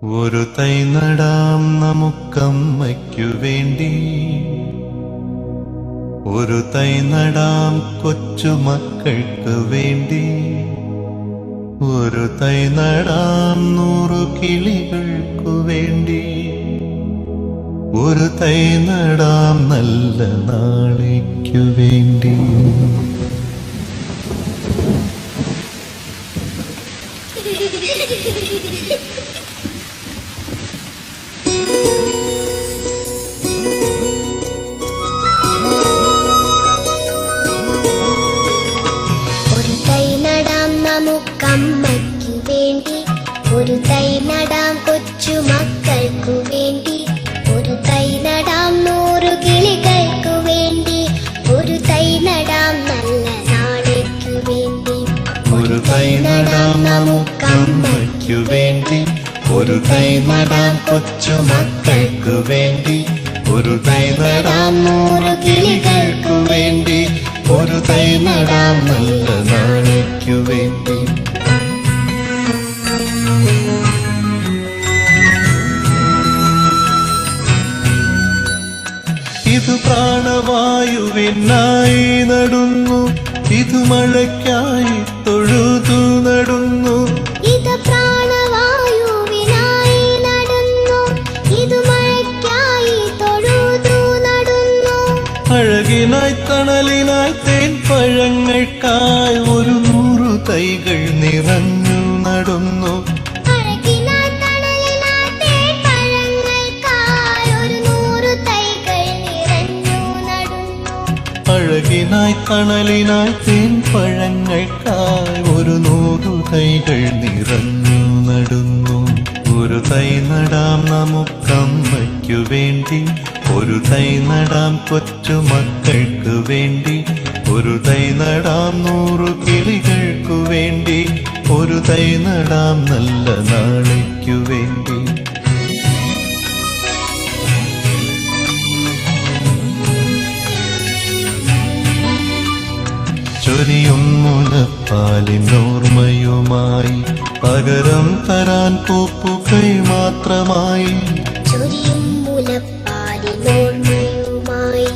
ഒരു തൈ നടാം നമുക്കമ്മയ്ക്കു വേണ്ടി, ഒരു തൈ നടാം കൊച്ചുമക്കൾക്ക് വേണ്ടി, ഒരു തൈ നടാം 100 കിളികൾക്കു വേണ്ടി, ഒരു തൈ നടാം നല്ല നാളേക്കു വേണ്ടി. നമുക്കമ്മയ്ക്കു വേണ്ടി, ഒരു തൈ നടാം കൊച്ചുമക്കൾക്കു വേണ്ടി, ഒരു തൈ നടാം 100 കിളികൾക്കു വേണ്ടി, ഒരു തൈ നടാം നല്ല നാളേക്കു വേണ്ടി. ഒരു തൈ നടാം നമുക്കമ്മയ്ക്കു വേണ്ടി, ഒരു തൈ നടാം കൊച്ചുമക്കൾക്കു വേണ്ടി, ഒരു തൈ നടാം 100 കിളികൾക്കു വേണ്ടി, ഒരു തൈ നടാം നല്ല നാളേക്കു വേണ്ടി. ഇത് പ്രാണവായുവിനായി നടുന്നു, ഇത് മഴയ്ക്കായി തൊഴുതു നടുന്നു, ഇത് പ്രാണവായുവിനായി നടുന്നു, ഇത് മഴയ്ക്കായി തൊഴുതു നടുന്നു. അഴകിനായി തണലിനായി തേൻ പഴങ്ങൾക്കായി 100 തൈകൾ നിറഞ്ഞു നടുന്നു, അഴകിനായി തണലിനായി തേൻ പഴങ്ങൾക്കായി 100 തൈകൾ നിറഞ്ഞു നടുന്നു. അഴകിനായി തണലിനായി തേൻ പഴങ്ങൾക്കായി 100 തൈകൾ നിറഞ്ഞു നടുന്നു. ഒരു തൈ നടാം നമുക്കമ്മയ്ക്കു വേണ്ടി, ഒരു തൈ നടാം കൊച്ചുമക്കൾക്ക് വേണ്ടി, ഒരു തൈ നടാം 100 കിളികൾക്കു വേണ്ടി, ഒരു തൈ നടാം നല്ല നാളേക്കു വേണ്ടി. ചൊരിയും മുലപ്പാലിനോർമ്മയുമായി പകരം തരാൻ പൂപ്പുകൈ മാത്രമായി, ചൊരിയും മുലപ്പാലിനോർമ്മയുമായി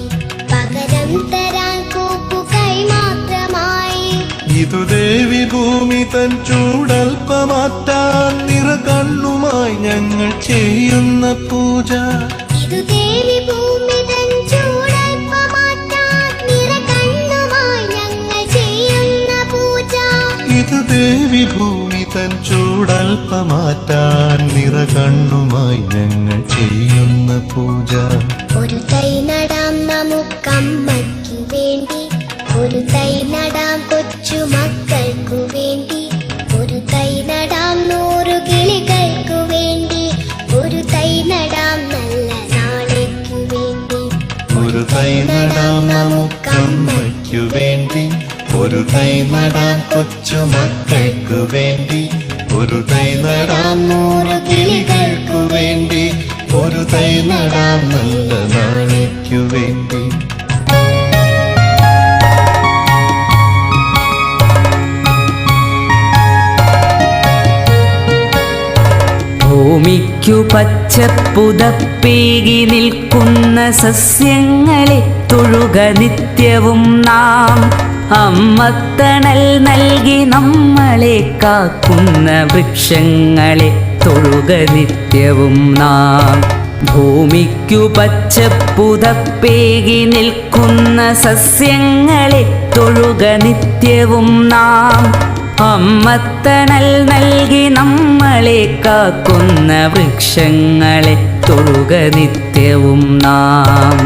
പകരം തരാൻ പൂപ്പുകൈ മാത്രമായി. ഇതു ദേവി ഭൂമി തൻ ചൂടൽപ്പമാറ്റാൻ നിറകണ്ണുമായി ഞങ്ങൾ ചെയ്യുന്ന പൂജ, ഇതു ദേവി ഭൂമി തൻ ചൂടൽപ്പമാറ്റാൻ നിറകണ്ണുമായി ഞങ്ങൾ ചെയ്യുന്ന പൂജ, ഇതു ദേവി ഭൂമി തൻ ചൂടൽപ്പമാറ്റാൻ നിറകണ്ണുമായി ഞങ്ങൾ ചെയ്യുന്ന പൂജ. ഒരു തൈ നടാം നമുക്കമ്മയ്ക്കു വേണ്ടി, ഒരു തൈ നടാം കൊച്ചുമക്കൾക്കു വേണ്ടി, ഒരു തൈ നടാം 100 കിളികൾക്കു വേണ്ടി, ഒരു തൈ നടാം നല്ല നാളേക്കു വേണ്ടി. ഒരു തൈ നടാം നമുക്കമ്മയ്ക്കു വേണ്ടി, ഒരു തൈ നടാം കൊച്ചുമക്കൾക്കു വേണ്ടി, ഒരു തൈ നടാം 100 കിളികൾക്കു വേണ്ടി, ഒരു തൈ നടാം നല്ല നാളേക്കു വേണ്ടി. ഭൂമിക്കു പച്ചപ്പുതപ്പേകി നിൽക്കുന്ന സസ്യങ്ങളെ തൊഴുക നിത്യവും നാം, അമ്മത്തണൽ നൽകി നമ്മളെ കാക്കുന്ന വൃക്ഷങ്ങളെ തൊഴുക നിത്യവും നാം. ഭൂമിക്കു പച്ചപ്പുതപ്പേകി നിൽക്കുന്ന സസ്യങ്ങളെ തൊഴുക നിത്യവും നാം, അമ്മത്തണൽ നൽകി നമ്മളെ കാക്കുന്ന വൃക്ഷങ്ങളെ തൊഴുക നിത്യവും നാം.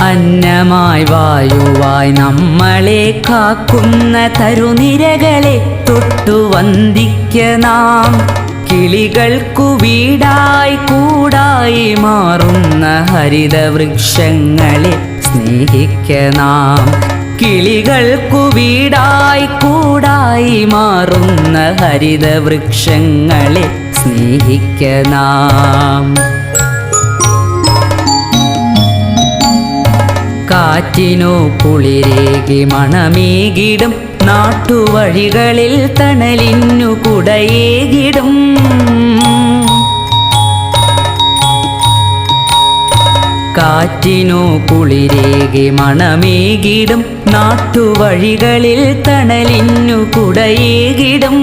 അന്നമായി വായുവായി നമ്മളെ കാക്കുന്ന തരുനിരകളെ തൊട്ടു വന്ദിക്ക നാം, കിളികൾക്കു വീടായി കൂടായി മാറുന്ന ഹരിതവൃക്ഷങ്ങളെ സ്നേഹിക്ക നാം, കിളികൾക്കു വീടായി കൂടായി മാറുന്ന ഹരിതവൃക്ഷങ്ങളെ സ്നേഹിക്ക നാം. കാറ്റിനു കുളിരേകി മണമേകിടും നാട്ടുവഴികളിൽ തണലിന്നു കുടയേകിടും കാറ്റിനു കുളിരേകി മണമേകിടും നാട്ടുവഴികളിൽ തണലിന്നു കുടയേകിടും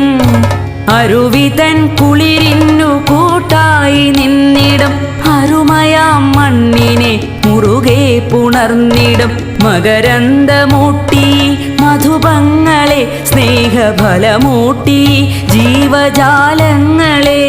അരുവിതൻ കുളിരിന്നു കൂട്ടായി നിന്നിടും അരുമയാം മണ്ണിനെ മുറുകെ പുണർന്നിടും മകരന്ദമൂട്ടി മധുപങ്ങളെ സ്നേഹഫലമൂട്ടി ജീവജാലങ്ങളെ